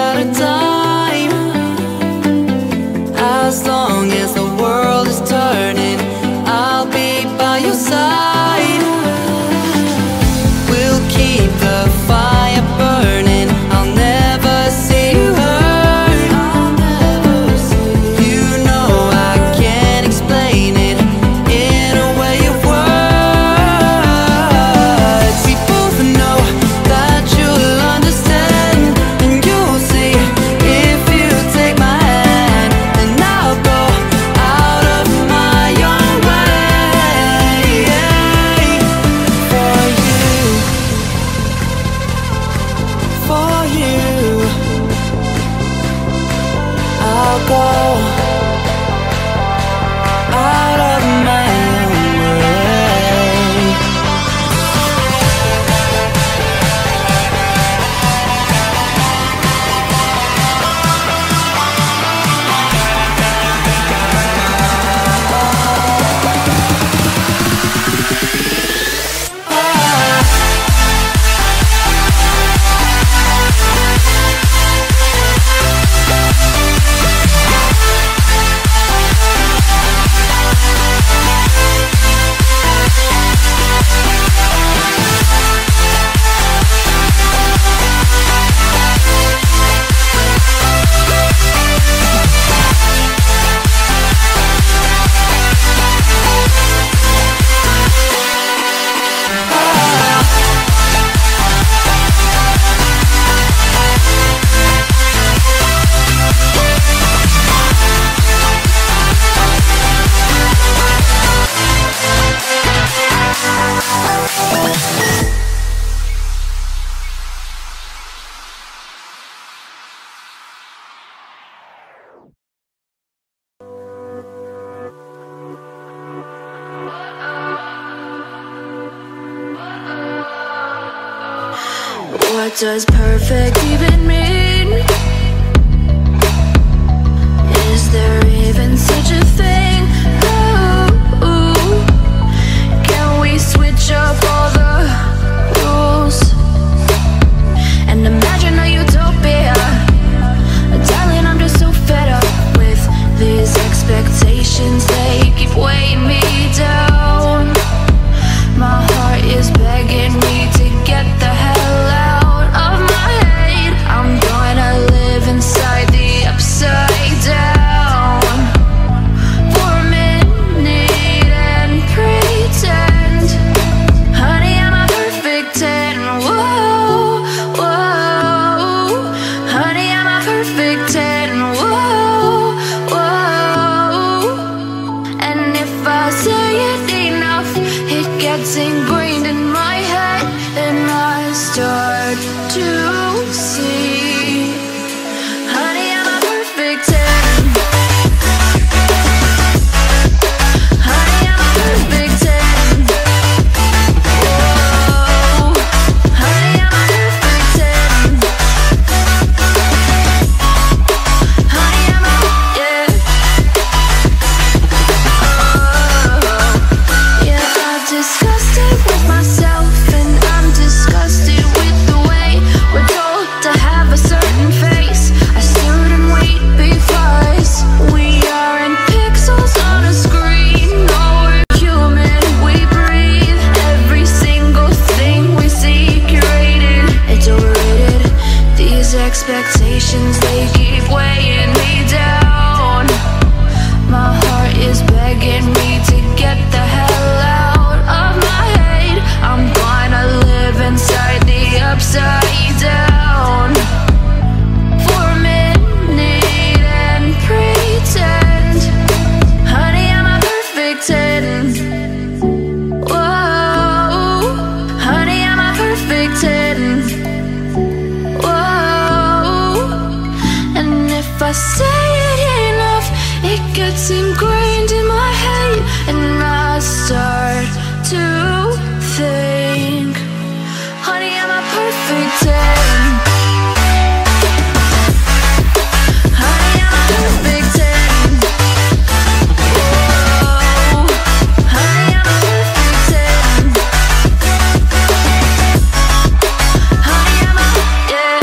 at a time. As long as the world is turning, I'll be by your side. We'll keep the fire burning. I'll never see you hurt. You know I can't explain it in a way of words. We both know that you'll understand, and you'll see if you take my hand, and I'll go out of my own way for you, for you. I'll go out of my own way. What does perfect even mean? Is there even such a thing? Ooh, can we switch up all the rules and imagine a utopia? Darling, I'm just so fed up with these expectations. They keep weighing me down. My heart is begging me to get the hell out of my head. I'm gonna live inside the upside down for a minute and pretend, honey, I'm a perfect 10. Whoa, whoa, honey, I'm a perfect 10. Whoa, whoa, and if I say it enough, it gets ingrained in my head, and I start to see, honey, I'm a perfect 10. Honey, I'm a perfect 10. Whoa, honey, I'm a perfect 10. Honey, I'm a, yeah. Yeah, I've discussed it with myself, and I'm disgusted with the way we're told to have a certain face, a certain weight, because we aren't pixels on a screen. No, we're human, we breathe. Every single thing we see curated, it's overrated. These expectations, they keep weighing me down. My heart is begging me to get the hell out of my head. I'm gonna live inside the upside down for a minute and pretend, honey, I'm a perfect 10. Whoa, honey, I'm a perfect 10. Whoa, and if I say it enough, it gets ingrained in my head, and I start to think, honey, I'm a perfect 10. Honey, I'm a perfect 10. Whoa, honey, I'm a perfect 10. Honey, I'm a, yeah.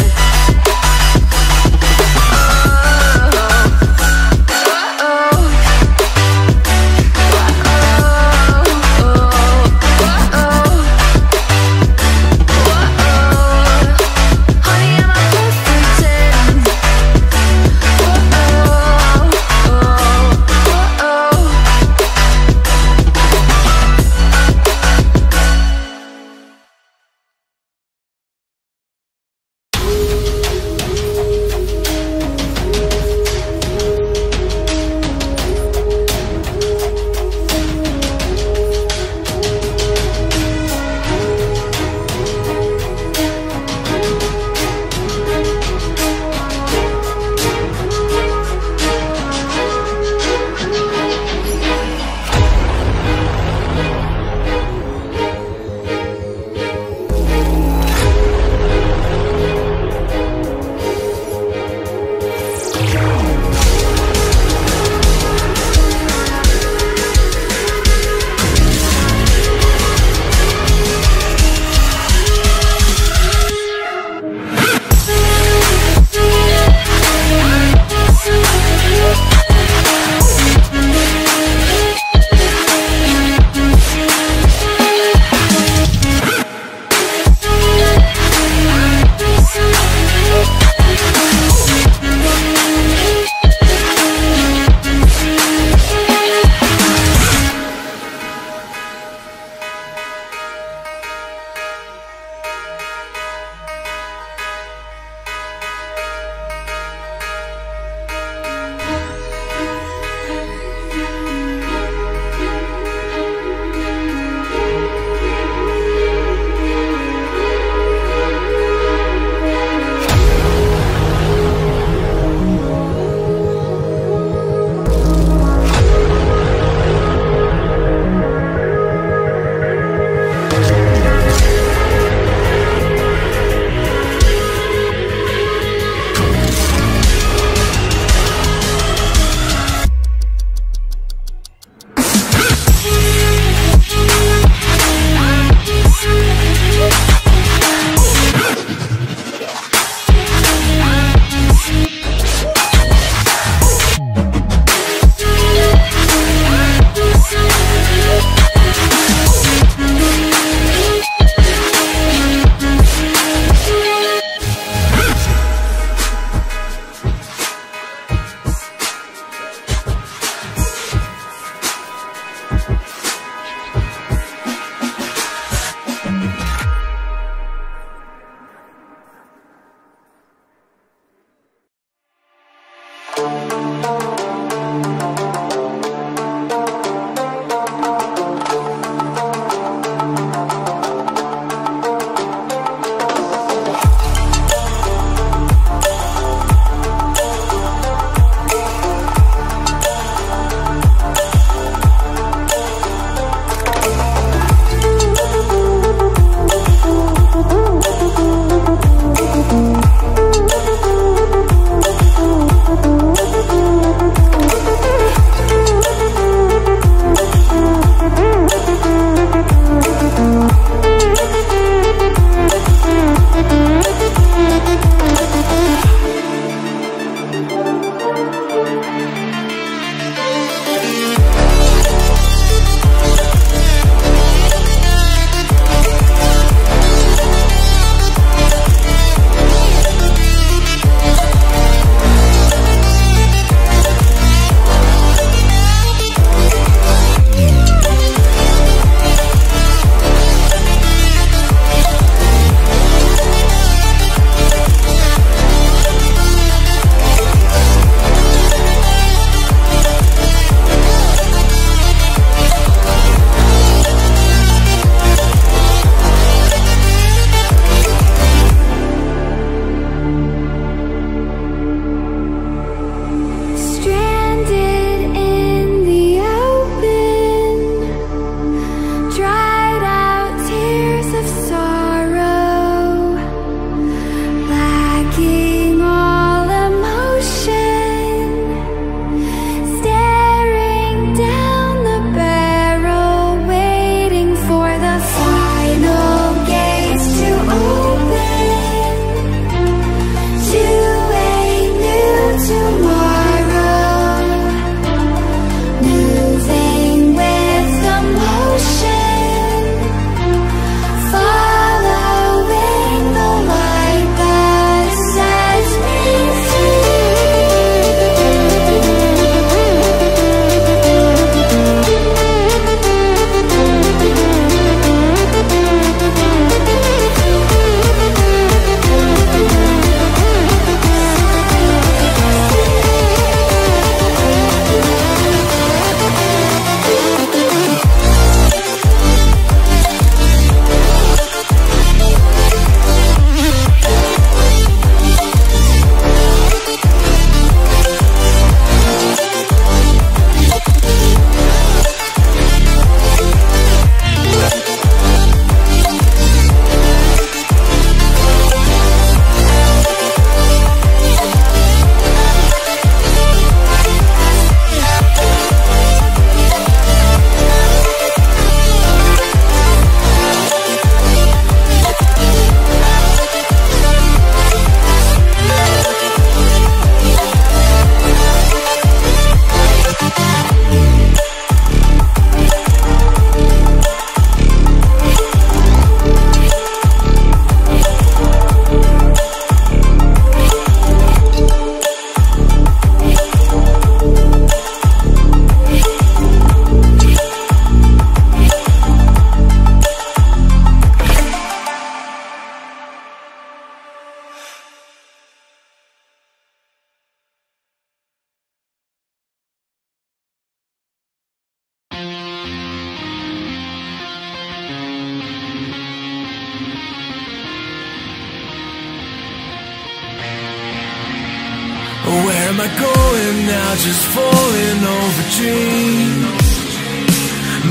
Where am I going now? Just falling over dreams.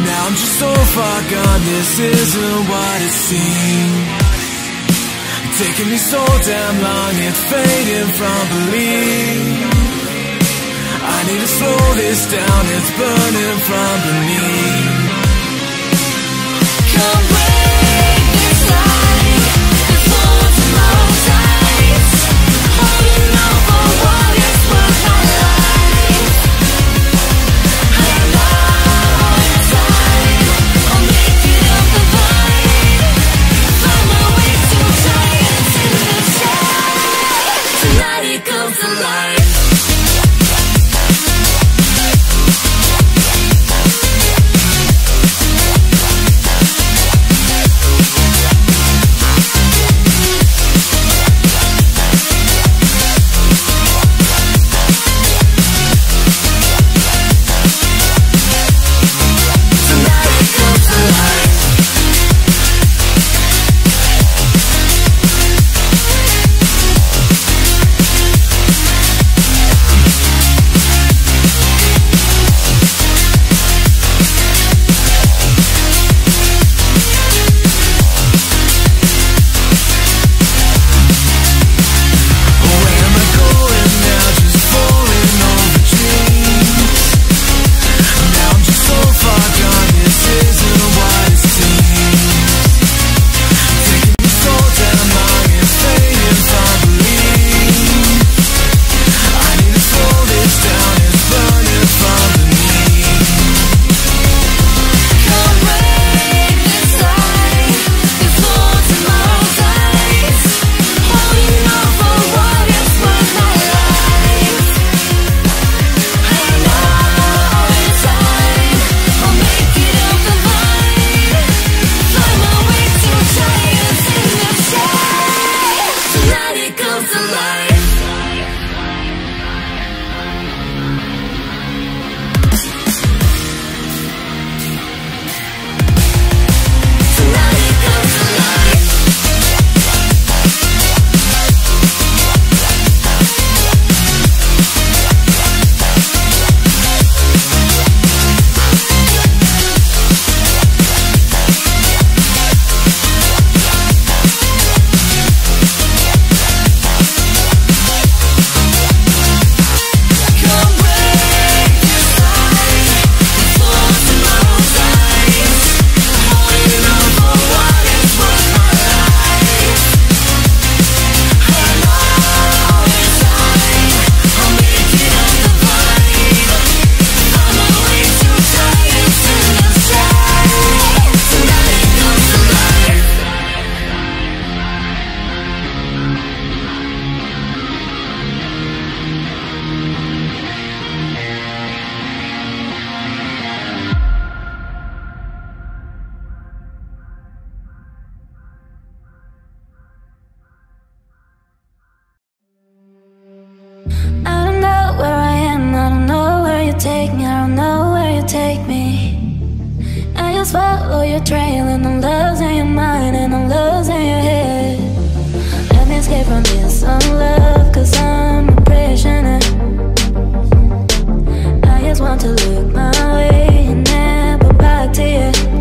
Now I'm just so far gone, this isn't what it seems. Taking me so damn long, it's fading from belief. I need to slow this down, it's burning from beneath. Come break this line, this won't tomorrow tight. Holding on for what is worth my life. I know in time I'll make it up the vine. Find my way to giants in the sky. Tonight it comes alive. take me, I don't know where you take me. I just follow your trail and I'm losing your mind and I'm losing your head. Let me escape from this love, cause I'm a prisoner. I just want to look my way and never back to you.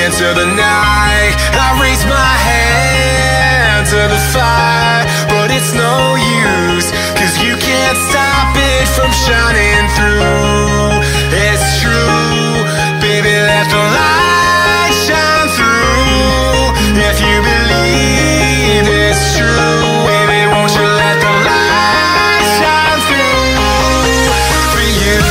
into the night. I raise my hand to the fire, but it's no use, 'cause you can't stop it from shining through. It's true, baby, let the light shine through. If you believe it's true, baby, won't you let the light shine through for you.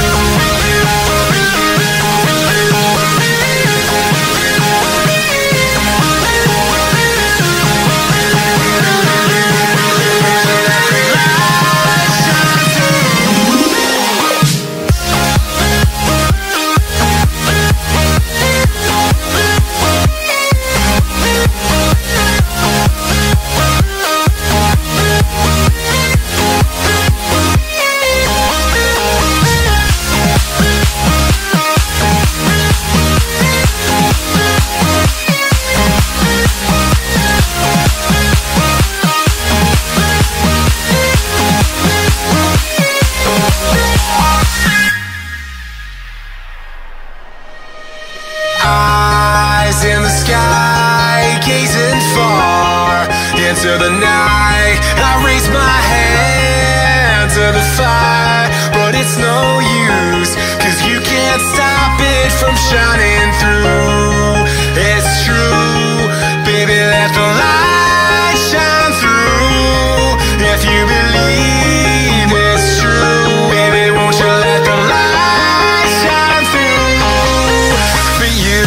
Eyes in the sky, gazing far into the night. I raise my hand to the fire, but it's no use, 'cause you can't stop it from shining through. It's true, baby, let the light shine through. If you believe it's true, baby, won't you let the light shine through for you.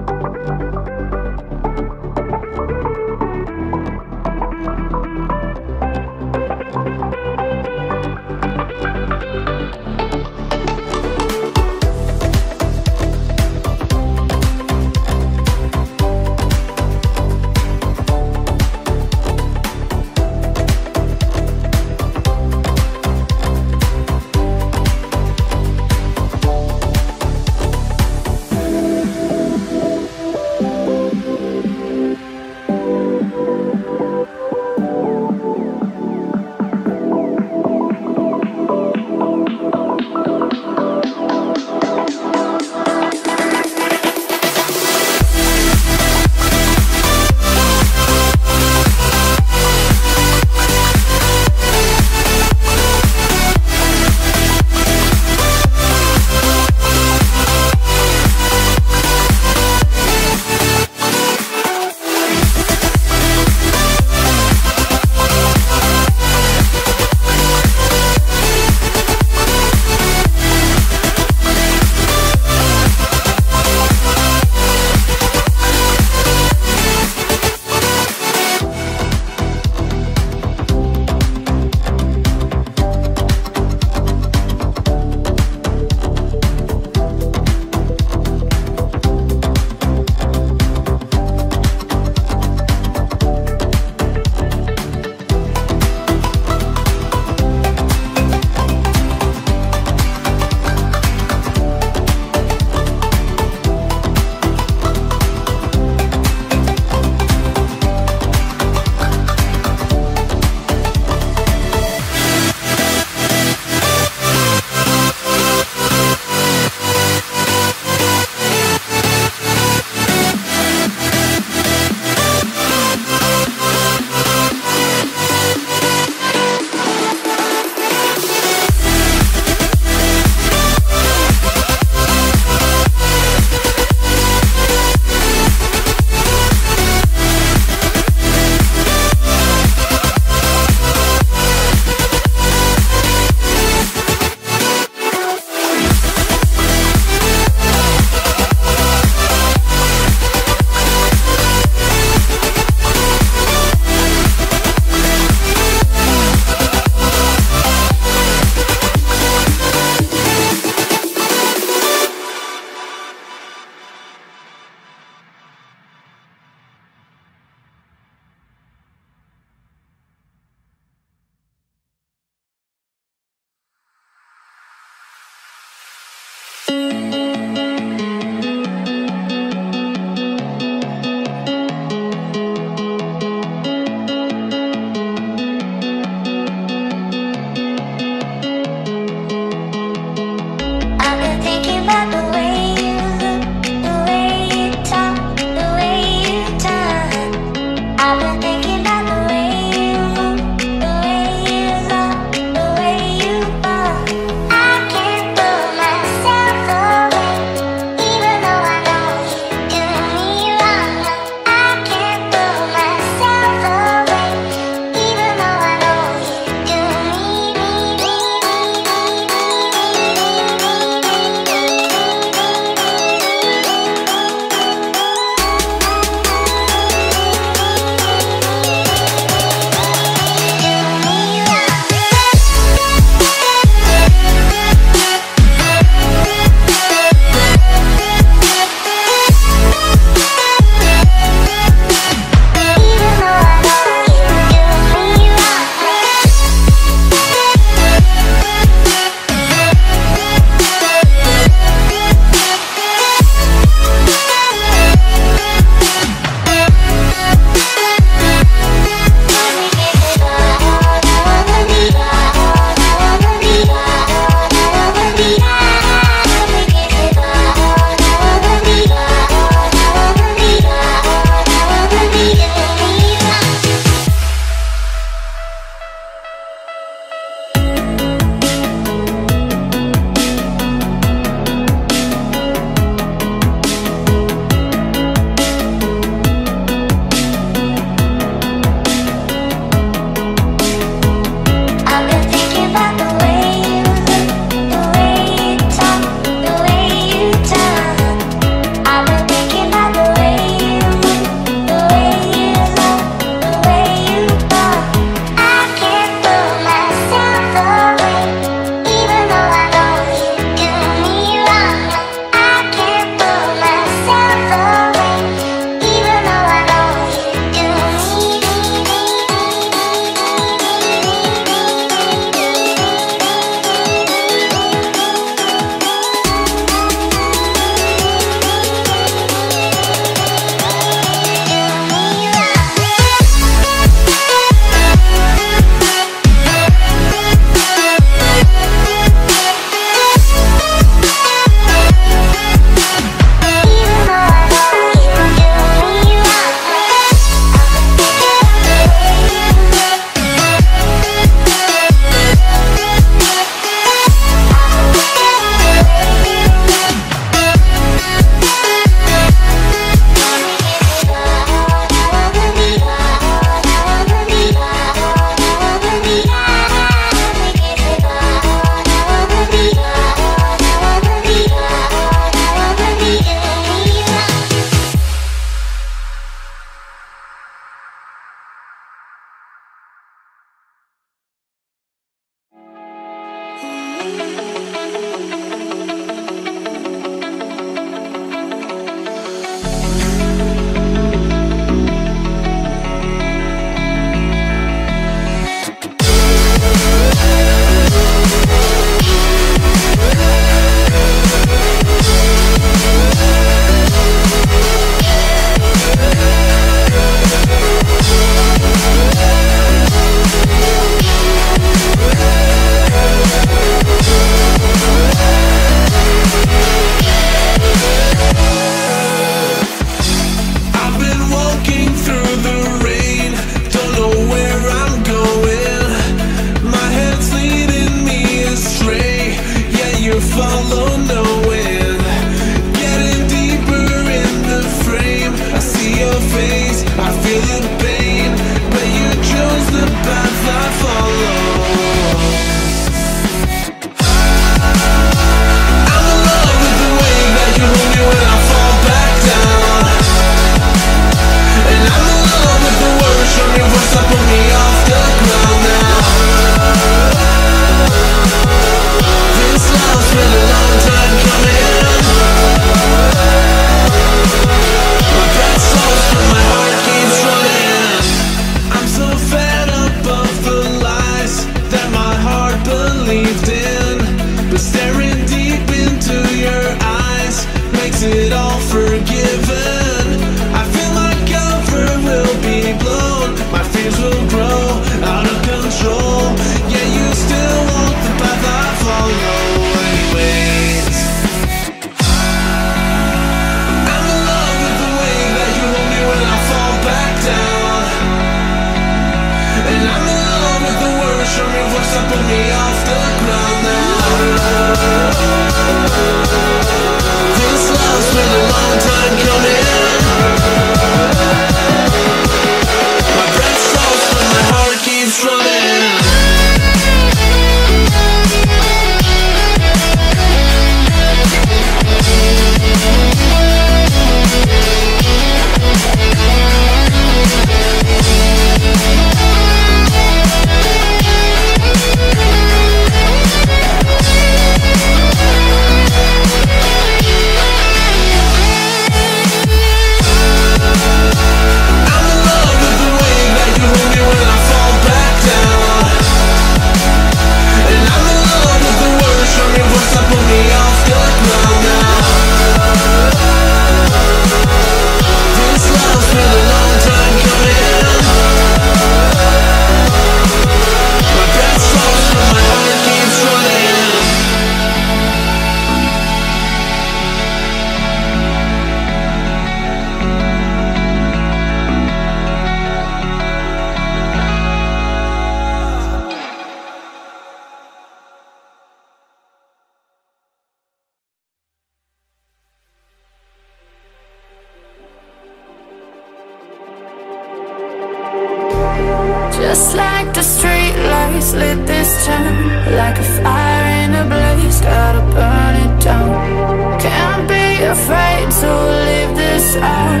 Just like the street lights lit this town, like a fire in a blaze, gotta burn it down. Can't be afraid to leave this out.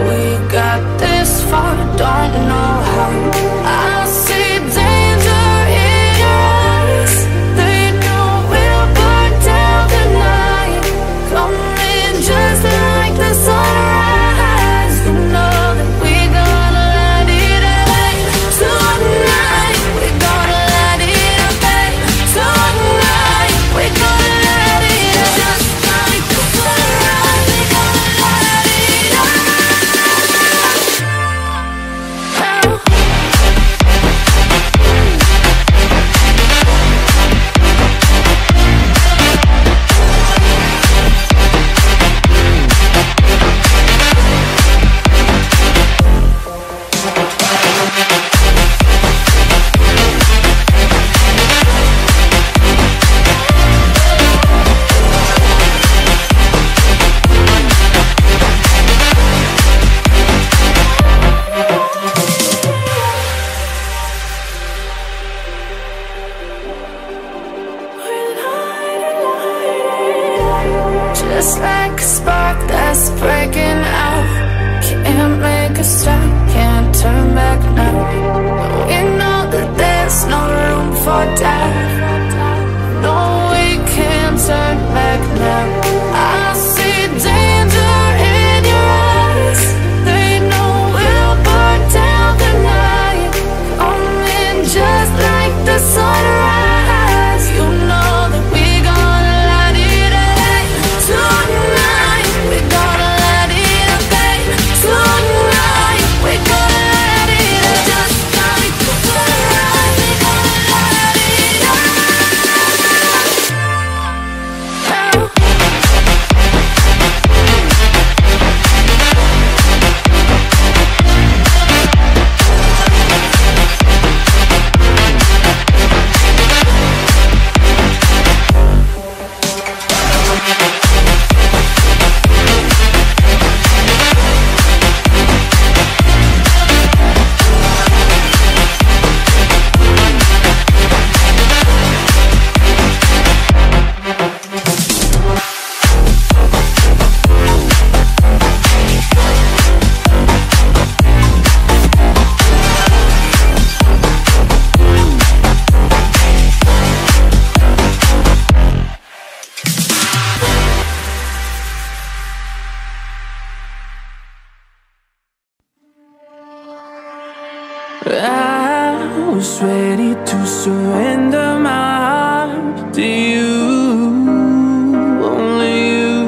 We got this far, don't know how. I see danger in your eyes. They know we'll burn down the night. Coming just like the sunrise. You know that we're gonna light it up tonight. We're gonna light it up tonight. We're gonna light it up just like the sunrise. We're gonna light it up. Just like a spark that's breaking out. Can't make a stop, can't turn back now. We know that there's no room for doubt. No was ready to surrender my heart to you, only you.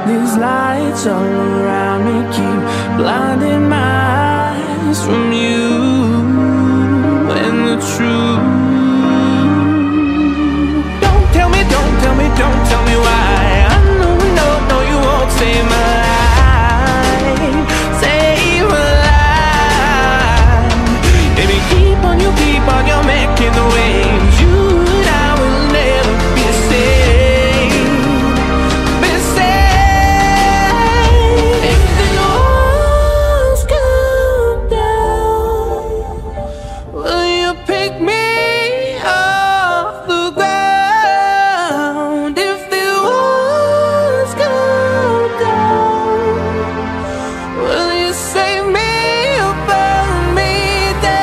These lights all around me keep blinding my eyes from you and the truth. Don't tell me, don't tell me, don't tell me why. I know, no, you won't save my life, save my life. Baby, keep on, you're making the waves. You and I will never be safe, be safe. If the walls come down, will you pick me off the ground? If the walls come down, will you save me or burn me down?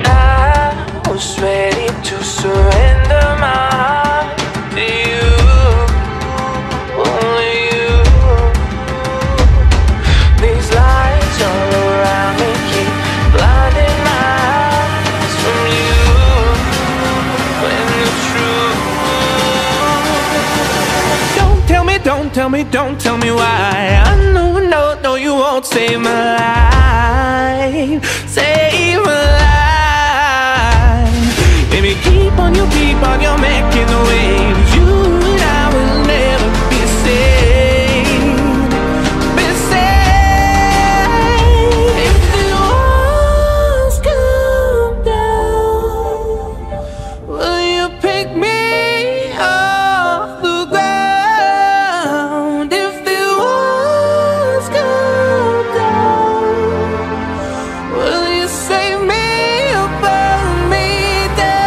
I was ready to surrender my heart to you, only you. These lights all around me keep blinding my eyes from you and the truth. Don't tell me, don't tell me, don't tell me why. I know, no, you won't save my life, save my life. Baby, keep on, you're making the waves. You and I will never be safe, be safe. If the walls come down, will you pick me off the ground? If the walls come down, will you save me or burn me down?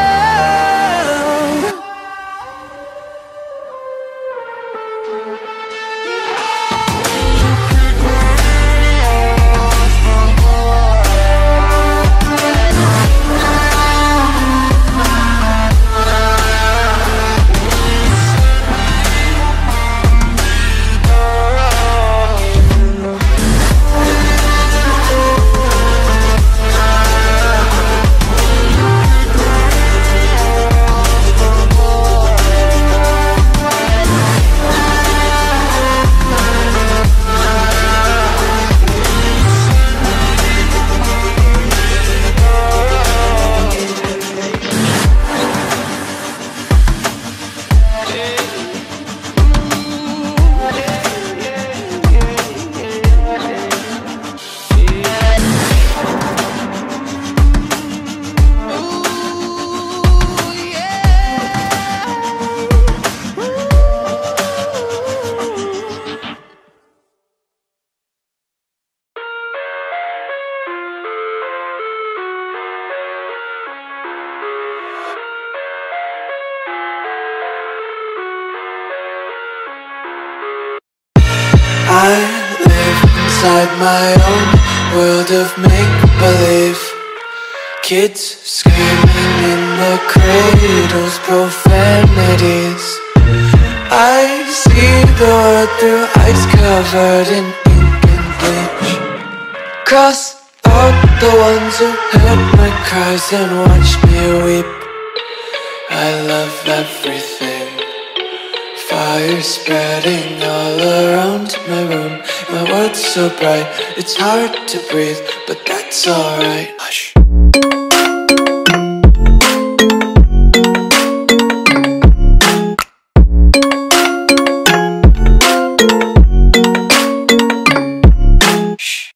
I live inside my own world of make-believe. Kids screaming in their cradles, profanities. I see the world through ice covered in ink and bleach. Cross out the ones who heard my cries and watched me weep. I love everything. Fire spreading all around my room. My world's so bright, it's hard to breathe, but that's alright. Hush. Shh.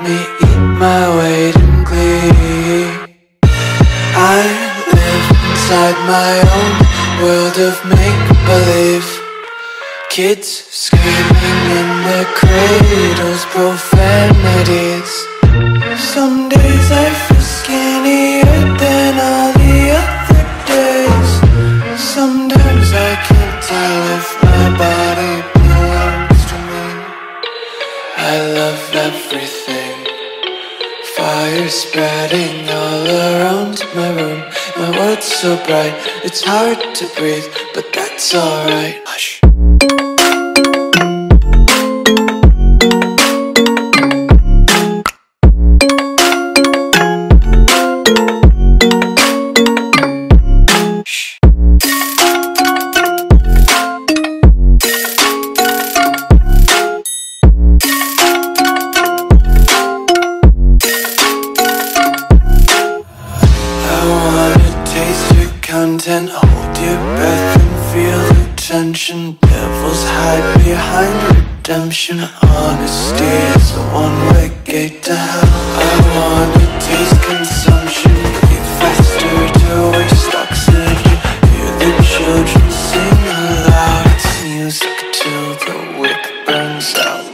me eat my weight in glee. I live inside my own world of make-believe. Kids screaming in their cradles, profanities. Some days I feel skinnier than all the other days. Sometimes I can't tell if my body belongs to me. I love everything. Fire spreading all around my room. My world's so bright, it's hard to breathe, but that's alright. Hush. Content, hold your breath and feel the tension. Devils hide behind redemption. Honesty is a one-way gate to hell. I wanna taste consumption. Breathe faster to waste oxygen. Hear the children sing aloud. It's music till the wick burns out.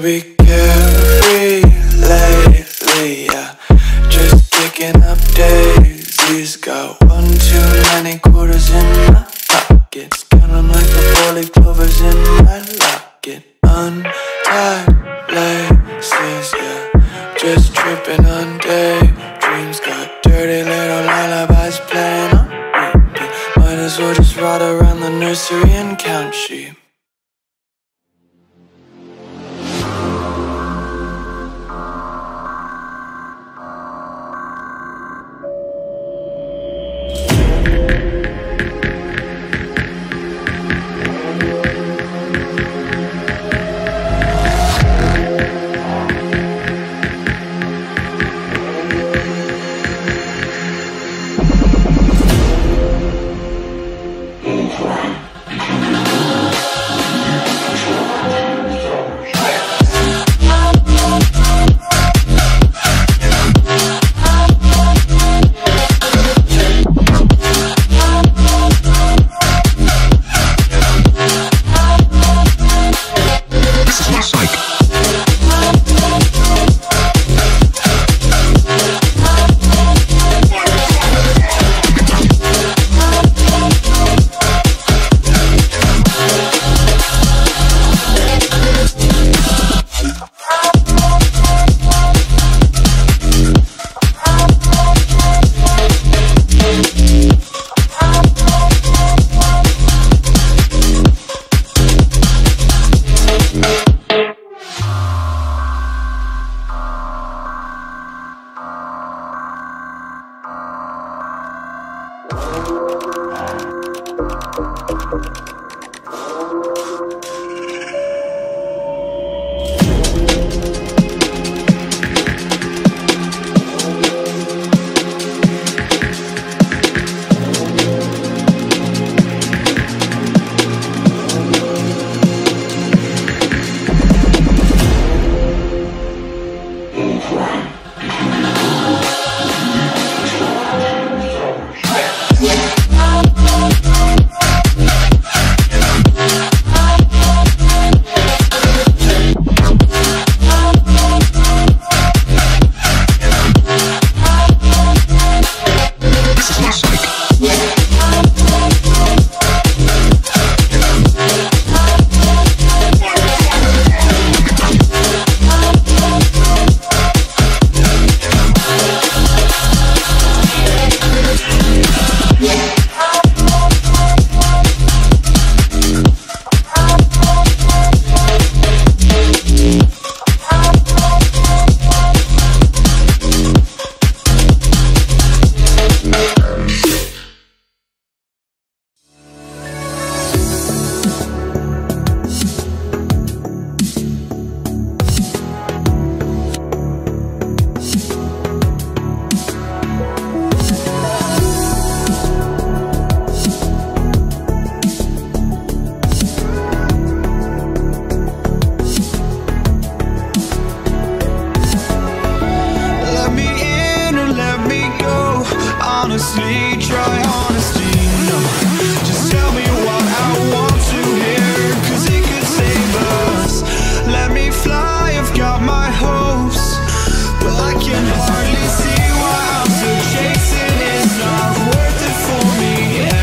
Be carefree lately, yeah. Just picking up daisies. Got one too many quarters in my pockets. Count 'em like the 4-leaf clovers in my locket. Untied laces, yeah. Just tripping on daydreams. Got dirty little lullabies playing on repeat. Might as well just ride around the nursery and count sheep. honestly, try honesty. No, just tell me what I want to hear, 'cause it could save us. Let me fly, I've got my hopes, but I can hardly see why I'm still chasing. It's not worth it for me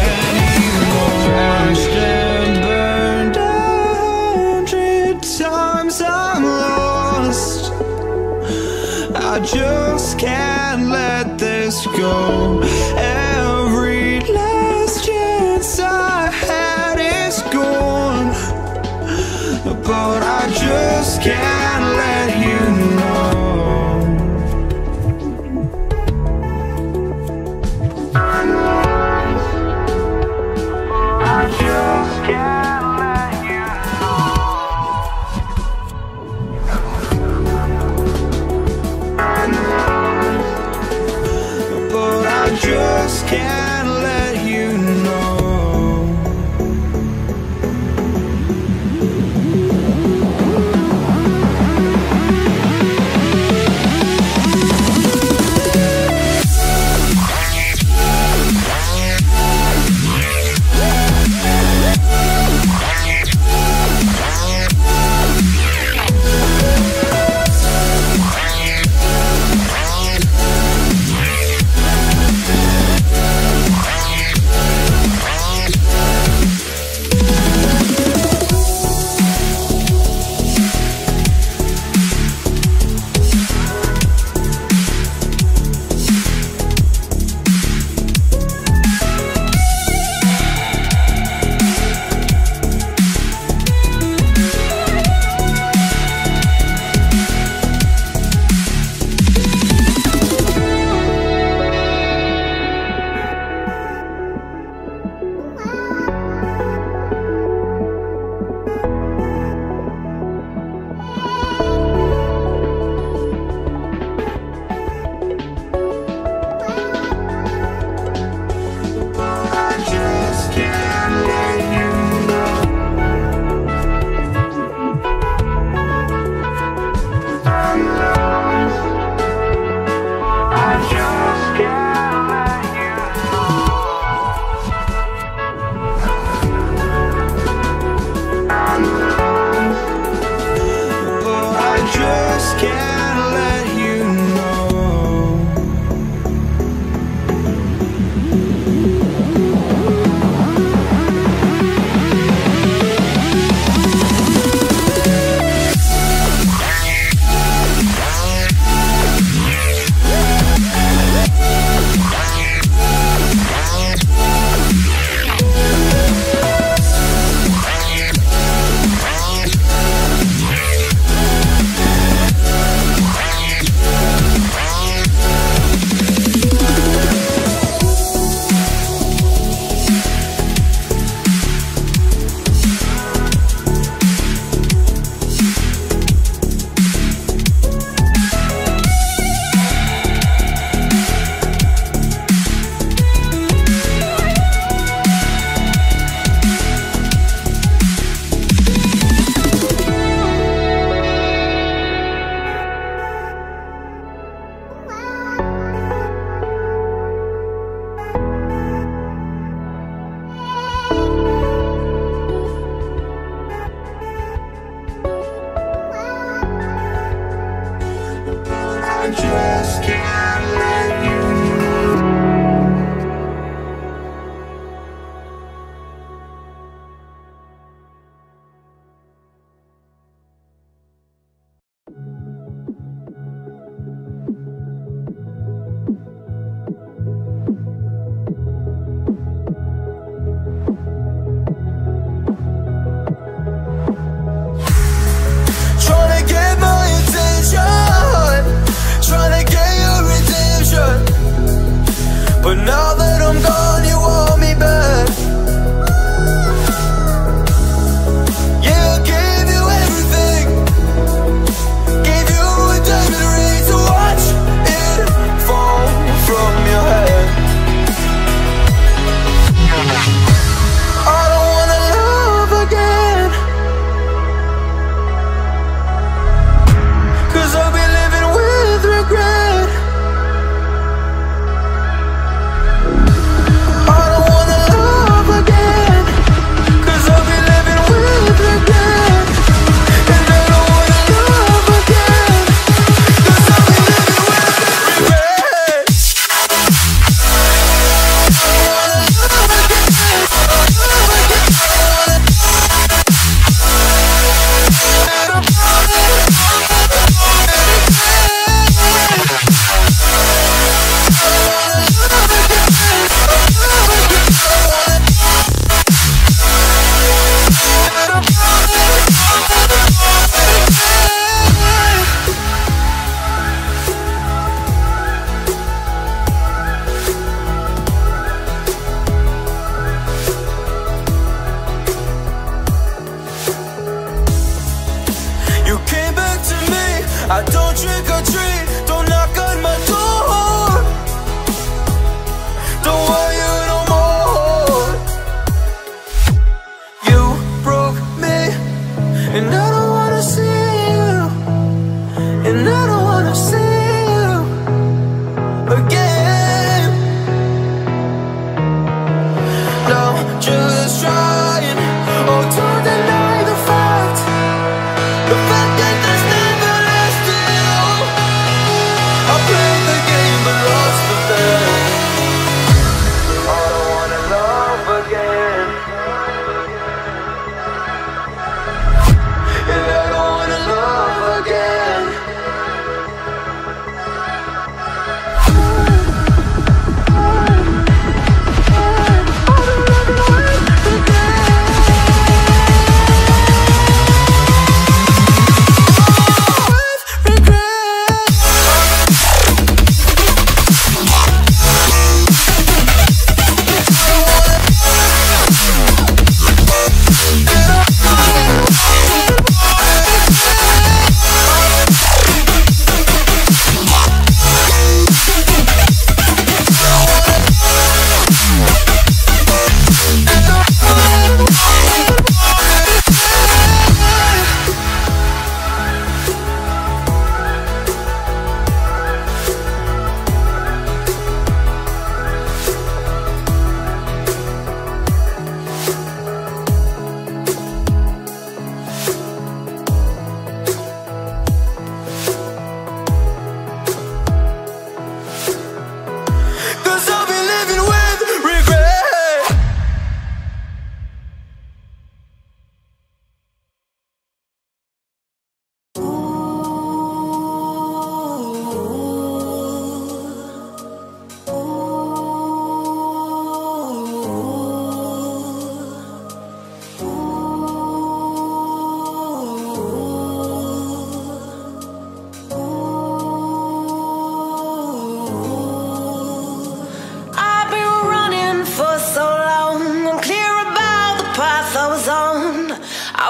anymore. Crashed and burned 100 times, I'm lost. I just can't let this go. Every last chance I had is gone, but I just can't let you know. I just can't let you know. But I just can't let you know.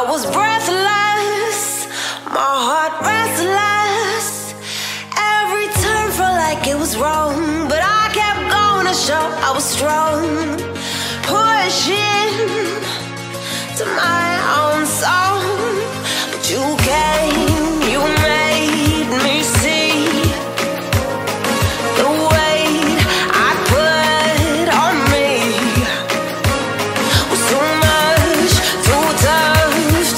I was breathless, my heart restless. Every turn felt like it was wrong, but I kept going to show I was strong. Pushing to my own song, but you came, you made me see the weight I put on me was too much, too tough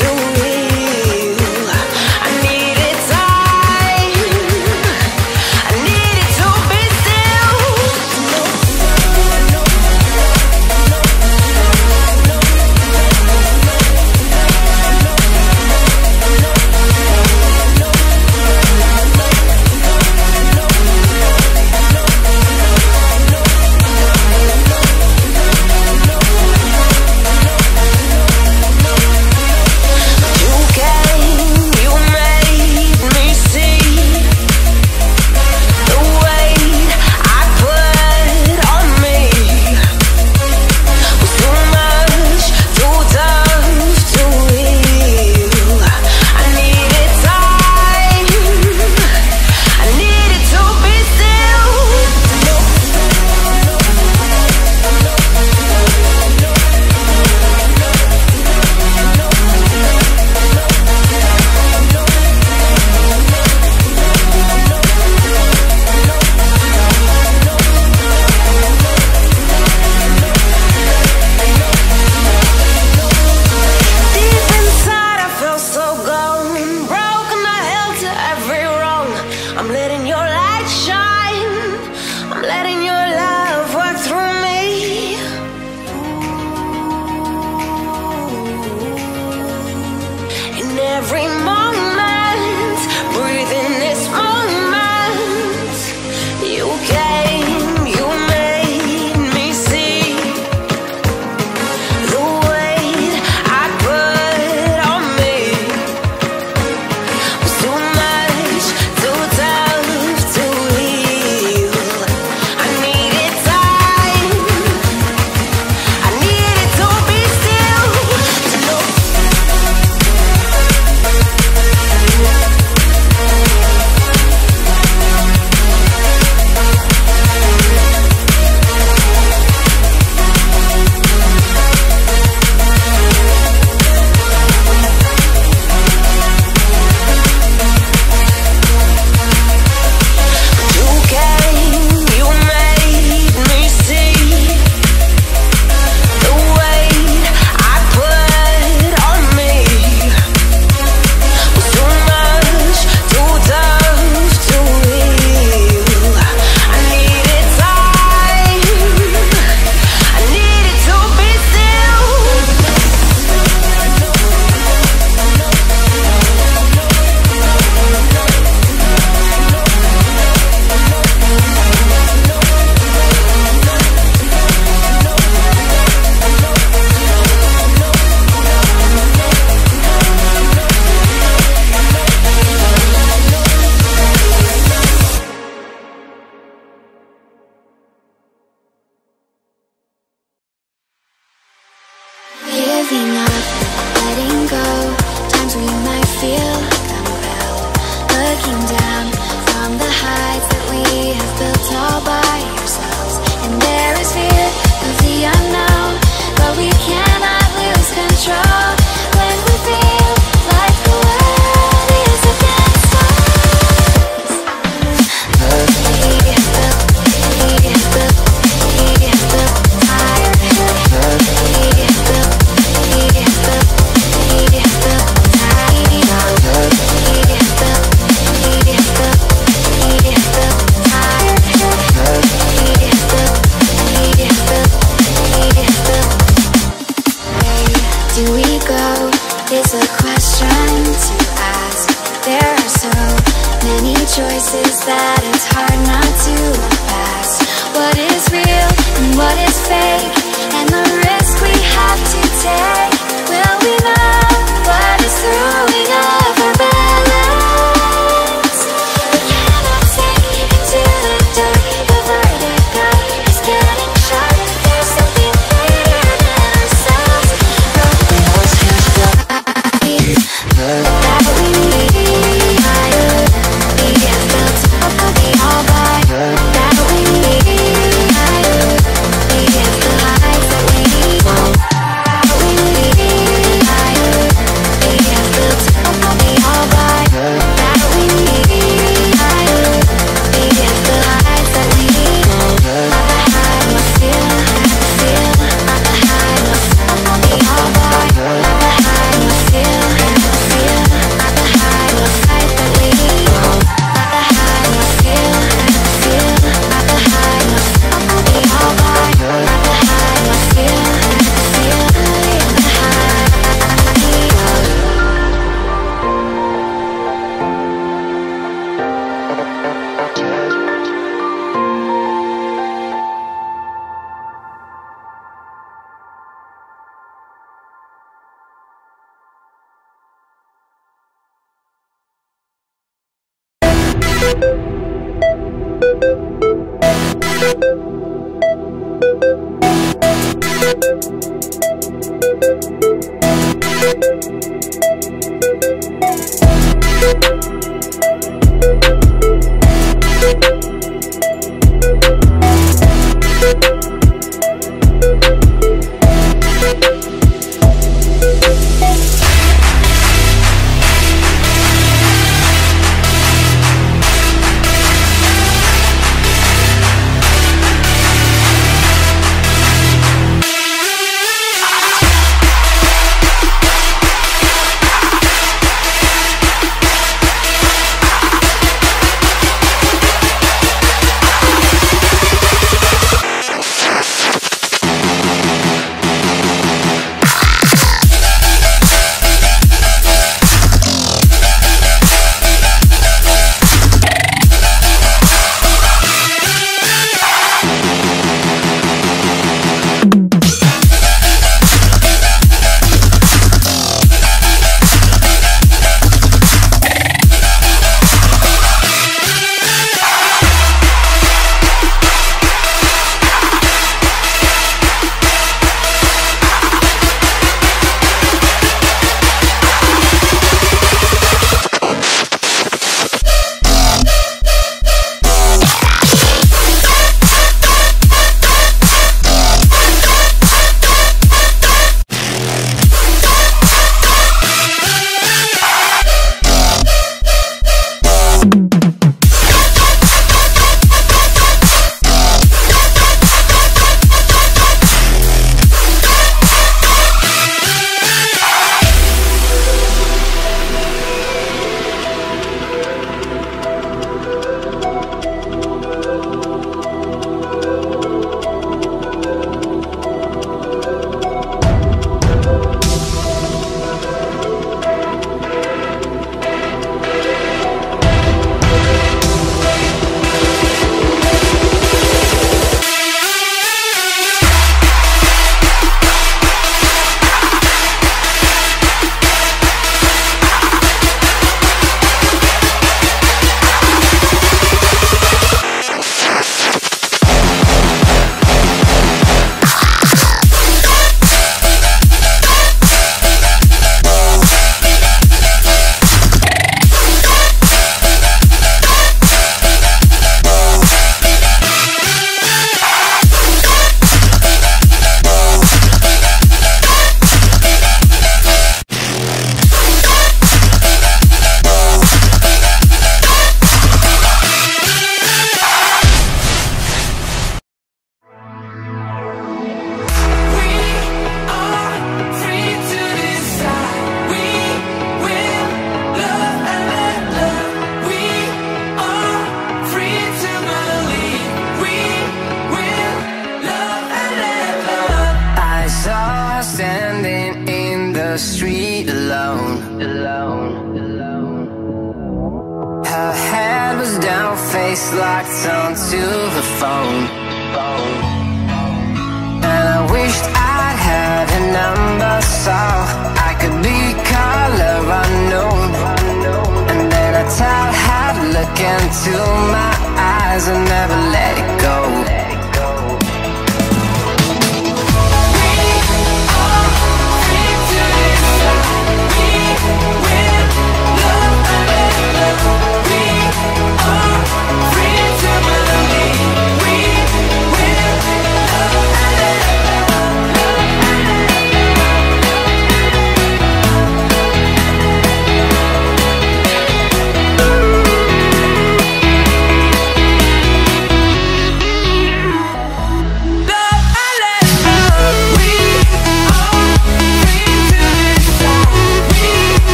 to heal. I needed time, I needed to be still. You came, you made me see the weight I put on me was too much, too tough to heal. I needed time, I needed to be still. Deep inside I felt so gone, broken, I held to every wrong. I'm letting your light shine, I'm letting your love work through me. In every moment, breathe in this moment. You came, you made me see the weight I put on me was too much, too tough to heal. I needed time, I needed to be still. You came, you made me see the weight I put on me was too much, too tough to heal. I needed time, I needed to be still. Giving up, letting go, times we might feel compelled. Looking down from the heights that we have built all by ourselves. And there is fear of the unknown, but we cannot lose control when we feel like the world is against us. Do we go? Is a question to ask. There are so many choices that it's hard not to pass. What is real and what is fake, and the risk we have to take. Will we know what is throwing off our balance? We cannot sink into the dark. The vertigo is getting sharp. There's something greater than ourselves. Rolling those hands up. street alone. Her head was down, face locked onto her phone. And I wished I'd had her number so I could be color unknown. And then I tell her to look into my eyes and never let it go.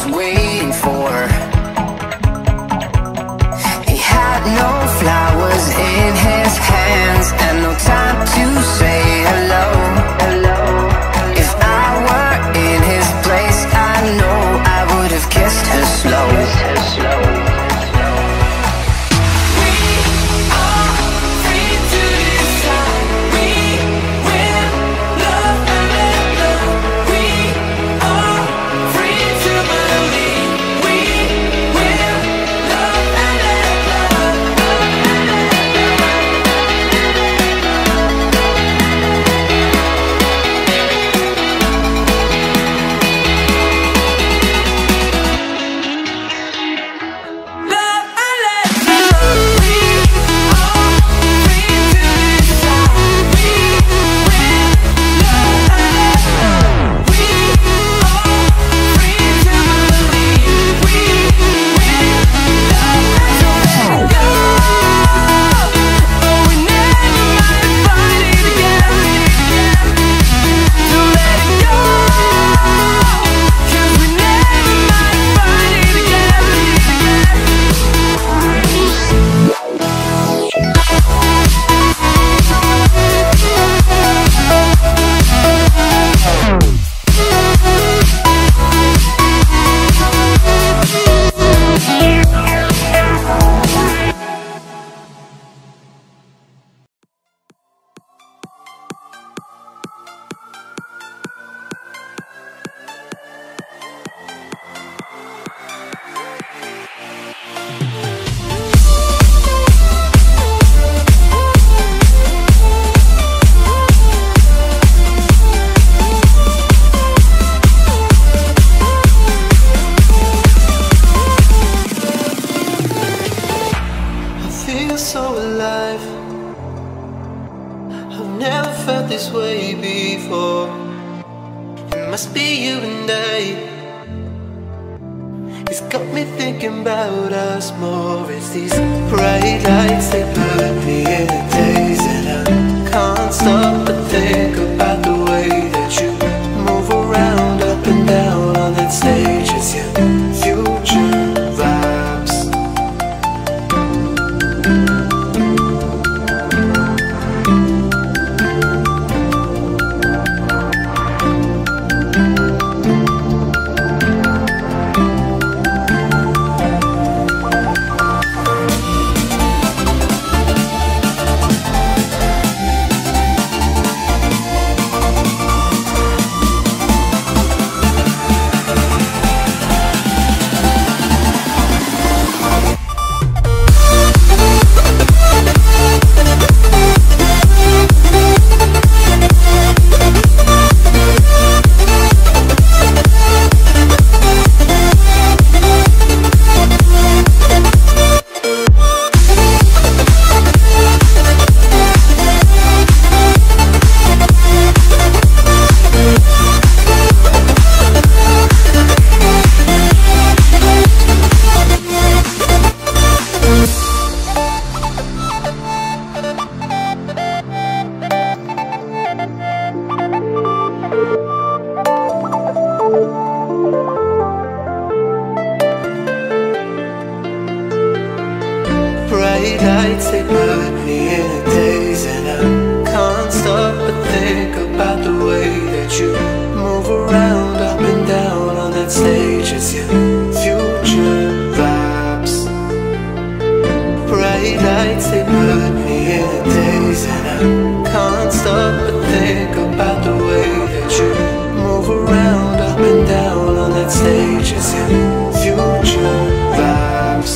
was waiting for. He had no flowers in his hands and no time to say hello. If I were in his place, I know I would have kissed her slow. This way before. It must be you and I. It's got me thinking about us more. It's these bright lights that put me in a daze, and I can't stop but think about the way that you move around up and down on that stage. It's your future vibes. Bright lights, they put me in a daze, and I can't stop but think about the way that you move around up and down on that stage. It's your future vibes. Bright lights, they put me in a daze, and I can't stop but think about the way that you move around up and down on that stage. It's your future vibes.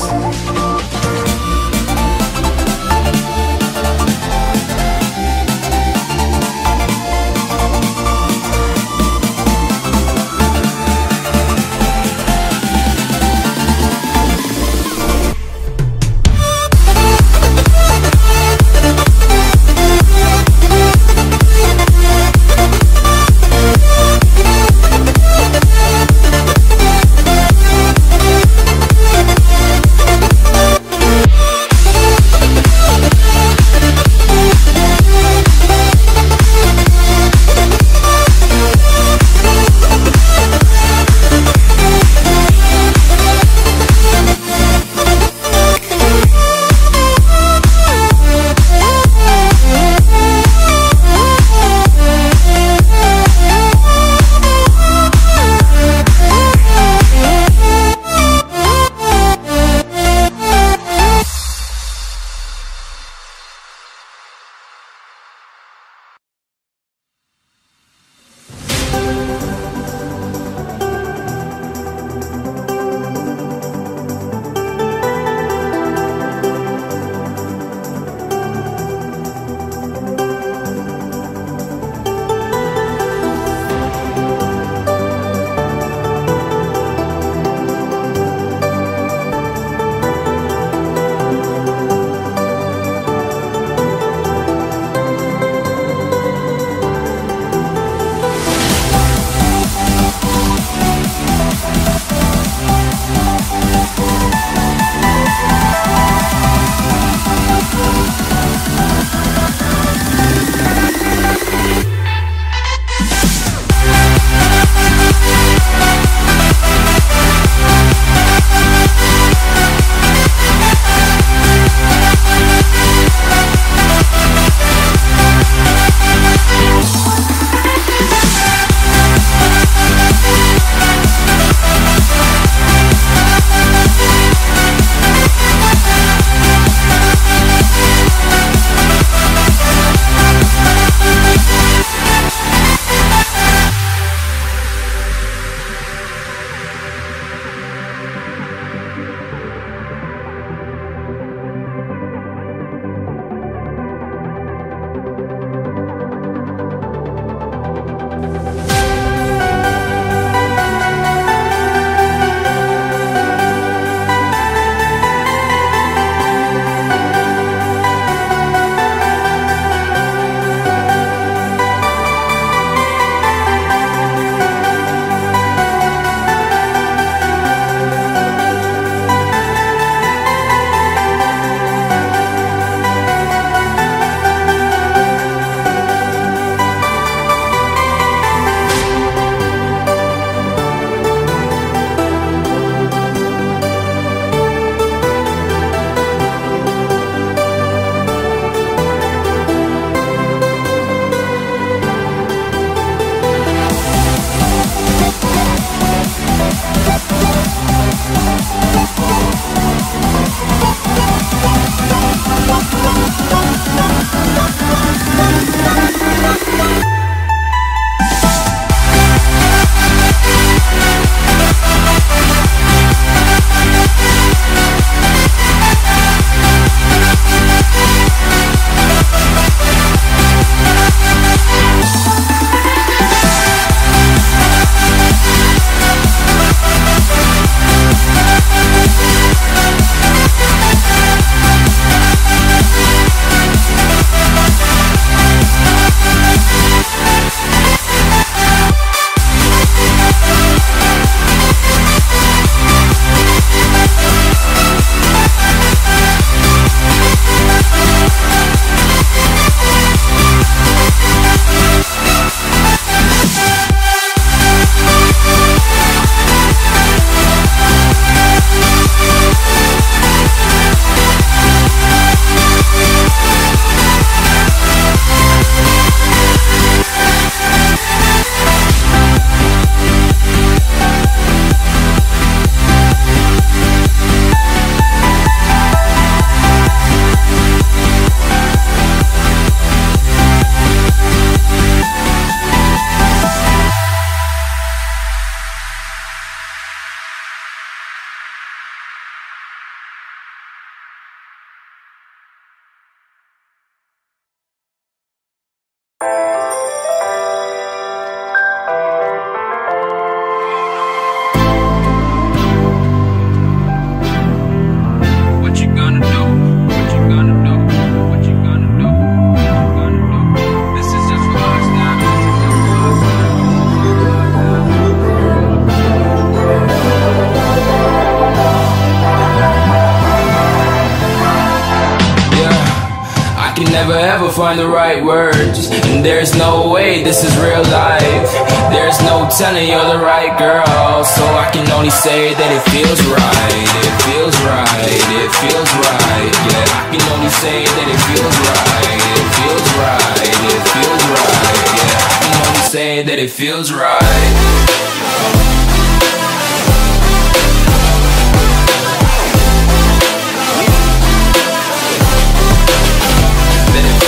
never ever find the right words, and there's no way this is real life. There's no telling you're the right girl, so I can only say that it feels right. It feels right, it feels right. Yeah, I can only say that it feels right. It feels right, it feels right. Yeah, I can only say that it feels right.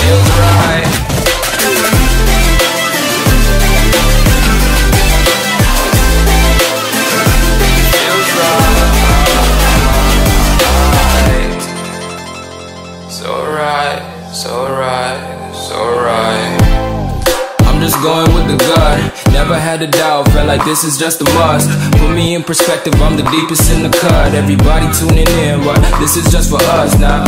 Feels right. Feels right. So right, so right, so right. I'm just going with the gut. Never had a doubt, felt like this is just a must. Put me in perspective, I'm the deepest in the cut. Everybody tuning in, but this is just for us now.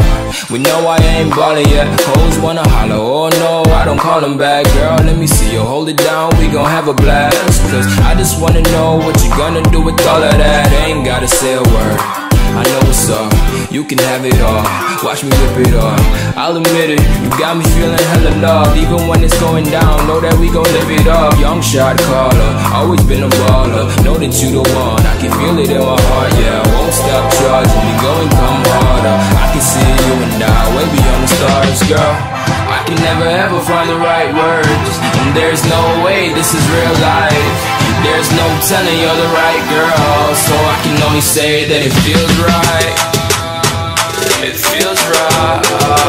We know I ain't ballin' yet. Hoes wanna holler, oh no, I don't call them back. Girl, let me see you hold it down, we gon' have a blast. Cause I just wanna know what you gonna do with all of that. Ain't gotta say a word, I know what's up. You can have it all, watch me rip it off. I'll admit it, you got me feeling hella loved. Even when it's going down, know that we gon' live it up. Young shot caller, always been a baller. Know that you the one, I can feel it in my heart. Yeah, I won't stop charging, we going come harder. I can see you and I, way beyond the stars, girl. I can never ever find the right words, and there's no way this is real life. There's no telling you're the right girl, so I can only say that it feels right. It feels right.